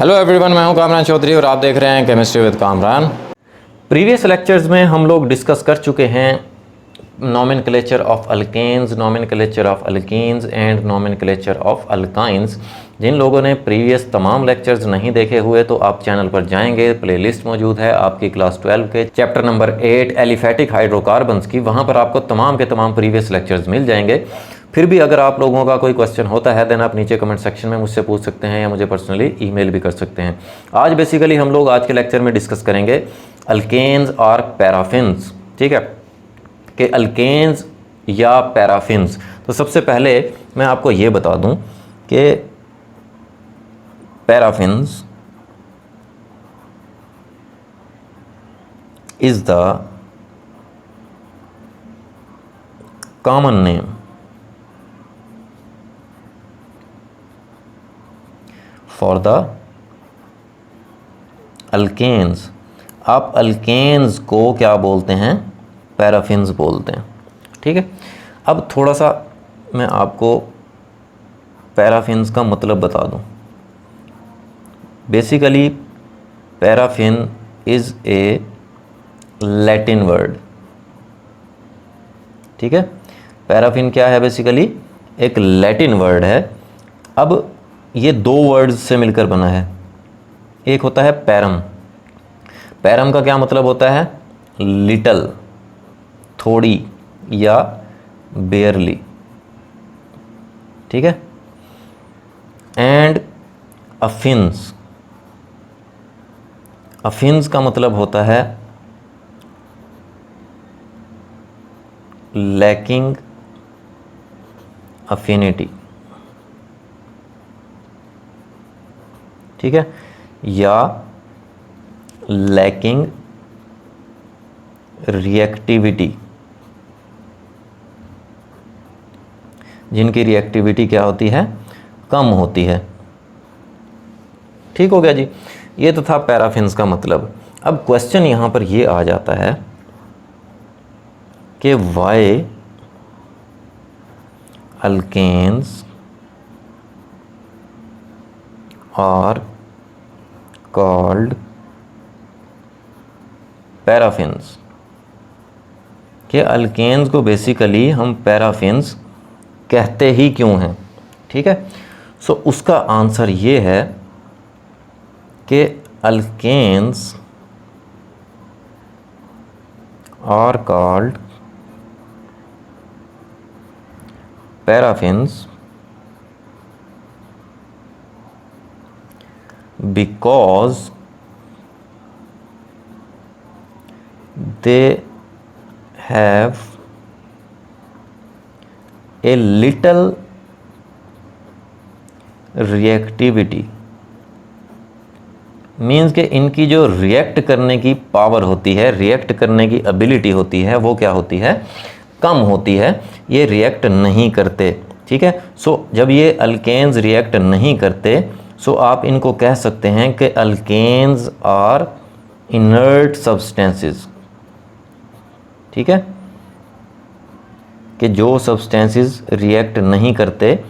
Hello everyone, मैं हूं कामरान चौधरी और आप देख रहे हैं chemistry with Kamran. Previous lectures में हम लोग डिस्कस कर चुके हैं nomenclature of alkanes, nomenclature of alkenes and nomenclature of alkynes. जिन लोगों ने प्रीवियस तमाम लेक्चर्स नहीं देखे हुए तो आप चैनल पर जाएंगे, प्लेलिस्ट मौजूद है आपकी क्लास 12 के चैप्टर नंबर 8 एलिफेटिक हाइड्रोकार्बन्स की। वहाँ पर आपको तमाम के तमाम प्रीवियस लेक्चर्स मिल जाएंगे। फिर भी अगर आप लोगों का कोई क्वेश्चन होता है देन आप नीचे कमेंट सेक्शन में मुझसे पूछ सकते हैं या मुझे पर्सनली ईमेल भी कर सकते हैं। आज बेसिकली हम लोग आज के लेक्चर में डिस्कस करेंगे अल्केन्स और पैराफिन्स, ठीक है, कि अल्केन्स या पैराफिन्स। तो सबसे पहले मैं आपको ये बता दूं कि paraffins is the common name for the alkanes. आप अल्केन्स को क्या बोलते हैं? पैराफिन्स बोलते हैं, ठीक है। अब थोड़ा सा मैं आपको पैराफिन्स का मतलब बता दूं। Basically paraffin is a Latin word, ठीक है। पैराफिन क्या है? बेसिकली एक लैटिन वर्ड है। अब ये दो वर्ड्स से मिलकर बना है। एक होता है पैरम। पैरम का क्या मतलब होता है? लिटल, थोड़ी या बेयरली, ठीक है। एंड अफिन्स, अफिन्स का मतलब होता है लैकिंग अफिनिटी, ठीक है, या लैकिंग रिएक्टिविटी, जिनकी रिएक्टिविटी क्या होती है? कम होती है। ठीक हो गया जी। ये तो था पैराफिन्स का मतलब। अब क्वेश्चन यहाँ पर ये आ जाता है कि why alkanes are called paraffins, कि अल्केन्स को बेसिकली हम पैराफिन्स कहते ही क्यों हैं, ठीक है। सो उसका आंसर ये है कि alkanes are called paraffins because they have a little reactivity, means कि इनकी जो रिएक्ट करने की पावर होती है, रिएक्ट करने की एबिलिटी होती है, वो क्या होती है? कम होती है। ये रिएक्ट नहीं करते, ठीक है। सो जब ये अल्केन्स रिएक्ट नहीं करते सो आप इनको कह सकते हैं कि अल्केन्स आर इनर्ट सब्सटेंसेस, ठीक है, कि जो सब्सटेंसेस रिएक्ट नहीं करते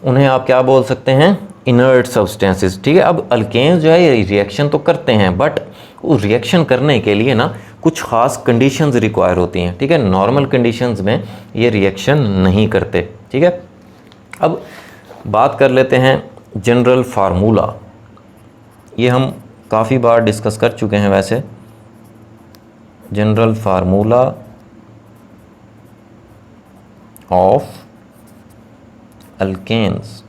उन्हें आप क्या बोल सकते हैं? इनर्ट सब्सटेंसेस, ठीक है। अब अल्केन्स जो है ये रिएक्शन तो करते हैं, बट वो रिएक्शन करने के लिए ना कुछ ख़ास कंडीशंस रिक्वायर होती हैं, ठीक है। नॉर्मल कंडीशंस में ये रिएक्शन नहीं करते, ठीक है। अब बात कर लेते हैं जनरल फार्मूला। ये हम काफ़ी बार डिस्कस कर चुके हैं वैसे। General formula of alkanes.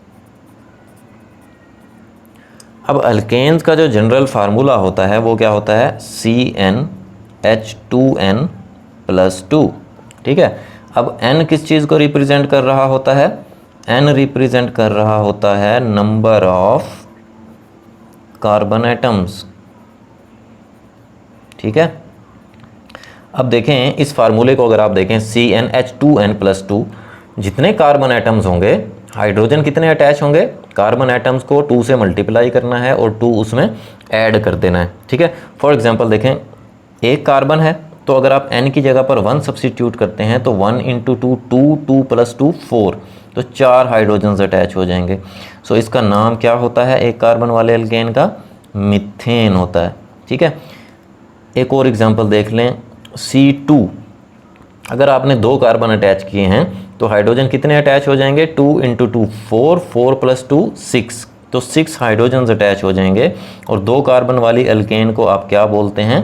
अब अल्केन्स का जो जनरल फार्मूला होता है वो क्या होता है? CnH2n+2, ठीक है। अब n किस चीज़ को रिप्रेजेंट कर रहा होता है? n रिप्रेजेंट कर रहा होता है नंबर ऑफ कार्बन एटम्स, ठीक है। अब देखें इस फार्मूले को, अगर आप देखें CnH2n+2, जितने कार्बन एटम्स होंगे, हाइड्रोजन कितने अटैच होंगे? कार्बन एटम्स को 2 से मल्टीप्लाई करना है और 2 उसमें ऐड कर देना है, ठीक है। फॉर एग्जांपल देखें, एक कार्बन है तो अगर आप n की जगह पर 1 सब्स्टिट्यूट करते हैं तो 1 × 2 2, 2 + 2 4, तो 4 हाइड्रोजन्स अटैच हो जाएंगे। सो इसका नाम क्या होता है एक कार्बन वाले अल्केन का? मीथेन होता है। ठीक है, एक और एग्जांपल देख लें, C2। अगर आपने 2 कार्बन अटैच किए हैं तो हाइड्रोजन कितने अटैच हो जाएंगे? 2 × 2 4, 4 + 2 6, तो 6 हाइड्रोजन्स अटैच हो जाएंगे। और 2 कार्बन वाली अल्केन को आप क्या बोलते हैं?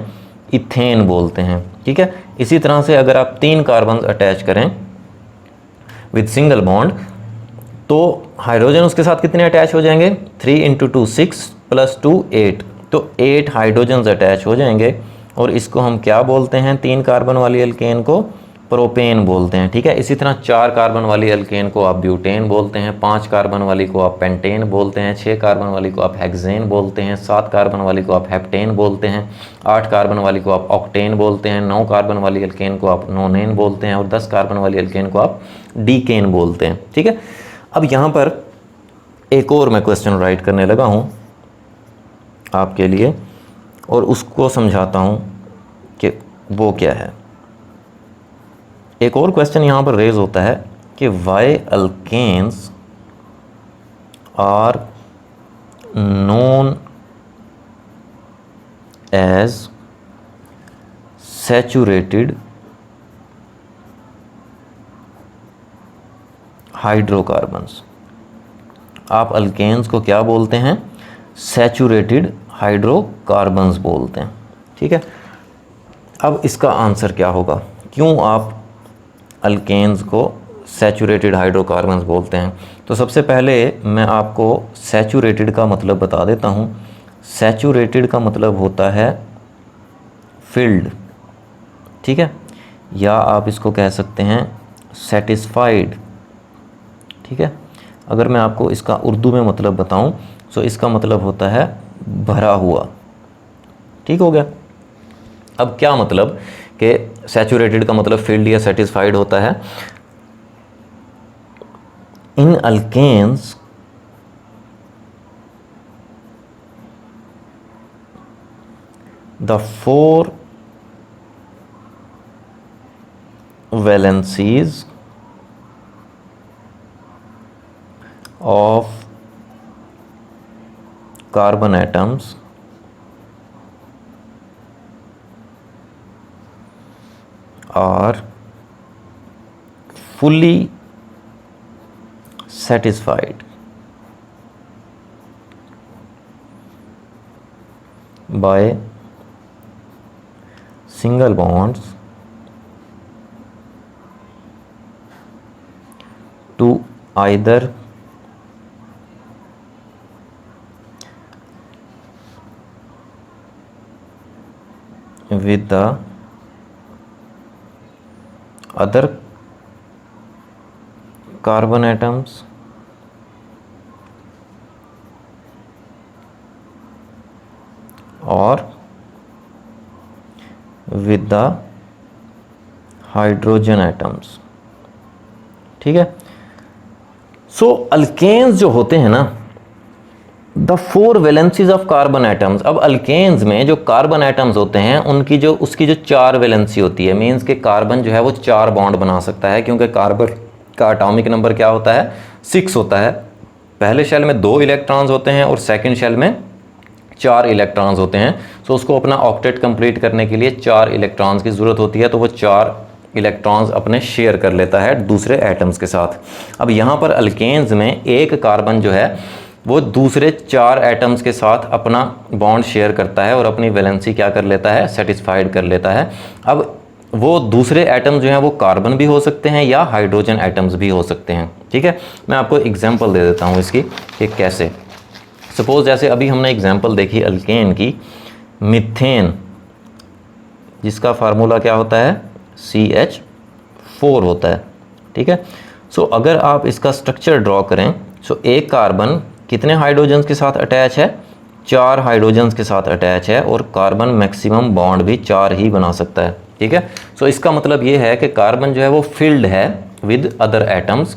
इथेन बोलते हैं। ठीक है, इसी तरह से अगर आप 3 कार्बन अटैच करें विद सिंगल बॉन्ड तो हाइड्रोजन उसके साथ कितने अटैच हो जाएंगे? 3 × 2 6 + 2 8, तो 8 हाइड्रोजन्स अटैच हो जाएंगे। और इसको हम क्या बोलते हैं? 3 कार्बन वाली अल्केन को प्रोपेन बोलते हैं। ठीक है, इसी तरह 4 कार्बन वाली अल्केन को आप ब्यूटेन बोलते हैं, 5 कार्बन वाली को आप पेंटेन बोलते हैं, 6 कार्बन वाली को आप हेक्सेन बोलते हैं, 7 कार्बन वाली को आप हेप्टेन बोलते हैं, 8 कार्बन वाली को आप ऑक्टेन बोलते हैं, 9 कार्बन वाली अल्केन को आप नोनेन बोलते हैं और 10 कार्बन वाली अल्केन को आप डीकेन बोलते हैं। ठीक है, अब यहाँ पर एक और मैं क्वेश्चन राइट करने लगा हूँ आपके लिए और उसको समझाता हूँ कि वो क्या है। एक और क्वेश्चन यहाँ पर रेज होता है कि why alkanes are known as saturated hydrocarbons. आप अल्केन्स को क्या बोलते हैं? सैचुरेटेड हाइड्रोकार्बन्स बोलते हैं। ठीक है, अब इसका आंसर क्या होगा? क्यों आप अल्केन्स को सैचुरेटेड हाइड्रोकार्बन्स बोलते हैं? तो सबसे पहले मैं आपको सैचुरेटेड का मतलब बता देता हूँ। सैचुरेटेड का मतलब होता है फिल्ड। ठीक है, या आप इसको कह सकते हैं सेटिस्फाइड। ठीक है, अगर मैं आपको इसका उर्दू में मतलब बताऊं तो इसका मतलब होता है भरा हुआ। ठीक हो गया। अब क्या मतलब कि सैचुरेटेड का मतलब फिल्ड या सेटिस्फाइड होता है? इन alkanes the 4 valencies of carbon atoms are fully satisfied by single bonds to either with the other carbon atoms or with the hydrogen atoms। ठीक है, सो अल्केन्स जो होते हैं ना, the 4 valencies of carbon atoms. अब alkanes में जो carbon atoms होते हैं उसकी जो 4 वैलेंसी होती है, मीन्स के कार्बन जो है वो 4 बॉन्ड बना सकता है, क्योंकि कार्बन का एटॉमिक नंबर क्या होता है? 6 होता है। पहले शेल में 2 इलेक्ट्रॉन्स होते हैं और सेकंड शेल में 4 इलेक्ट्रॉन्स होते हैं। सो उसको अपना ऑक्टेट कंप्लीट करने के लिए 4 इलेक्ट्रॉन्स की ज़रूरत होती है, तो वो 4 इलेक्ट्रॉन्स अपने शेयर कर लेता है दूसरे एटम्स के साथ। अब यहाँ पर अल्केन्स में एक कार्बन जो है वो दूसरे 4 एटम्स के साथ अपना बॉन्ड शेयर करता है और अपनी वैलेंसी क्या कर लेता है? सेटिस्फाइड कर लेता है। अब वो दूसरे एटम जो हैं वो कार्बन भी हो सकते हैं या हाइड्रोजन एटम्स भी हो सकते हैं। ठीक है, मैं आपको एग्जांपल दे देता हूँ इसकी कि कैसे। सपोज जैसे अभी हमने एग्जांपल देखी अल्केन की, मीथेन, जिसका फार्मूला क्या होता है? CH4 होता है। ठीक है, सो अगर आप इसका स्ट्रक्चर ड्रॉ करें, सो एक कार्बन कितने हाइड्रोजन्स के साथ अटैच है? 4 हाइड्रोजन्स के साथ अटैच है और कार्बन मैक्सिमम बॉन्ड भी 4 ही बना सकता है। ठीक है, सो इसका मतलब ये है कि कार्बन जो है वो फिल्ड है विद अदर एटम्स।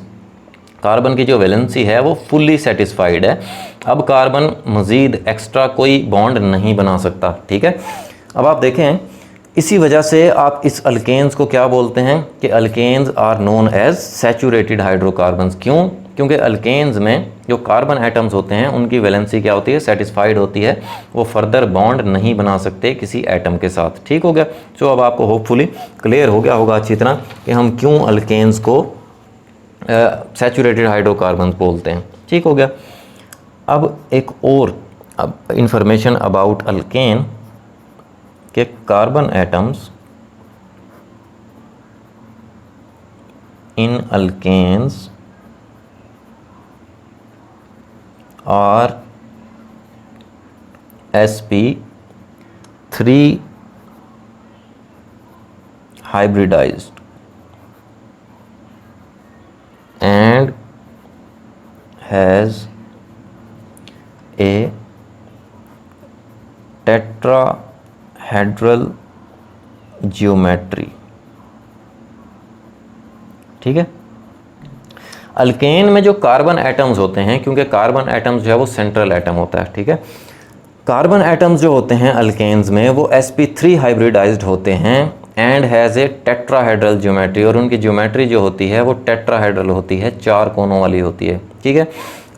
कार्बन की जो वैलेंसी है वो फुल्ली सेटिस्फाइड है। अब कार्बन मज़ीद एक्स्ट्रा कोई बॉन्ड नहीं बना सकता। ठीक है, अब आप देखें इसी वजह से आप इस अल्केन्स को क्या बोलते हैं कि alkanes are known as saturated hydrocarbons. क्यों? क्योंकि अल्केन्स में जो कार्बन एटम्स होते हैं उनकी वैलेंसी क्या होती है? सेटिस्फाइड होती है, वो फर्दर बॉन्ड नहीं बना सकते किसी एटम के साथ। ठीक हो गया? सो अब आपको होपफुली क्लियर हो गया होगा अच्छी तरह कि हम क्यों अल्केन्स को सैचुरेटेड हाइड्रोकार्बन्स बोलते हैं। ठीक हो गया? अब एक और इंफॉर्मेशन अबाउट अल्केन के carbon atoms in alkanes are sp3 hybridized and has a tetrahedral geometry। ठीक है? अल्केन में जो कार्बन एटम्स होते हैं, क्योंकि कार्बन एटम्स जो है वो सेंट्रल एटम होता है, ठीक है, कार्बन एटम्स जो होते हैं अल्केन्स में वो sp3 हाइब्रिडाइज्ड होते हैं and has a tetrahedral geometry, और उनकी ज्योमेट्री जो होती है वो टेट्राहेड्रल होती है, 4 कोनों वाली होती है। ठीक है?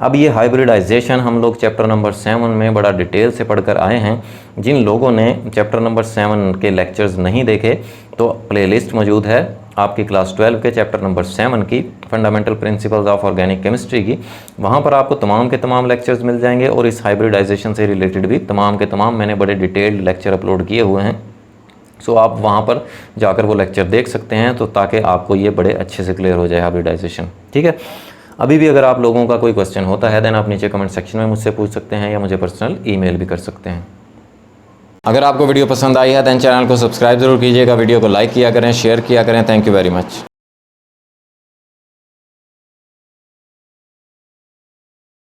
अब ये हाइब्रिडाइजेशन हम लोग चैप्टर नंबर 7 में बड़ा डिटेल से पढ़कर आए हैं। जिन लोगों ने चैप्टर नंबर 7 के लेक्चर्स नहीं देखे तो प्लेलिस्ट मौजूद है आपकी क्लास 12 के चैप्टर नंबर 7 की, fundamental principles of organic chemistry की। वहाँ पर आपको तमाम के तमाम लेक्चर्स मिल जाएंगे और इस हाइब्रिडाइजेशन से रिलेटेड भी तमाम के तमाम मैंने बड़े डिटेल्ड लेक्चर अपलोड किए हुए हैं। सो आप वहाँ पर जाकर वो लेक्चर देख सकते हैं, तो ताकि आपको ये बड़े अच्छे से क्लियर हो जाए हाइब्रिडाइजेशन। ठीक है? अभी भी अगर आप लोगों का कोई क्वेश्चन होता है देन आप नीचे कमेंट सेक्शन में मुझसे पूछ सकते हैं या मुझे पर्सनल ईमेल भी कर सकते हैं। अगर आपको वीडियो पसंद आई है देन चैनल को सब्सक्राइब ज़रूर कीजिएगा, वीडियो को लाइक किया करें, शेयर किया करें। Thank you very much.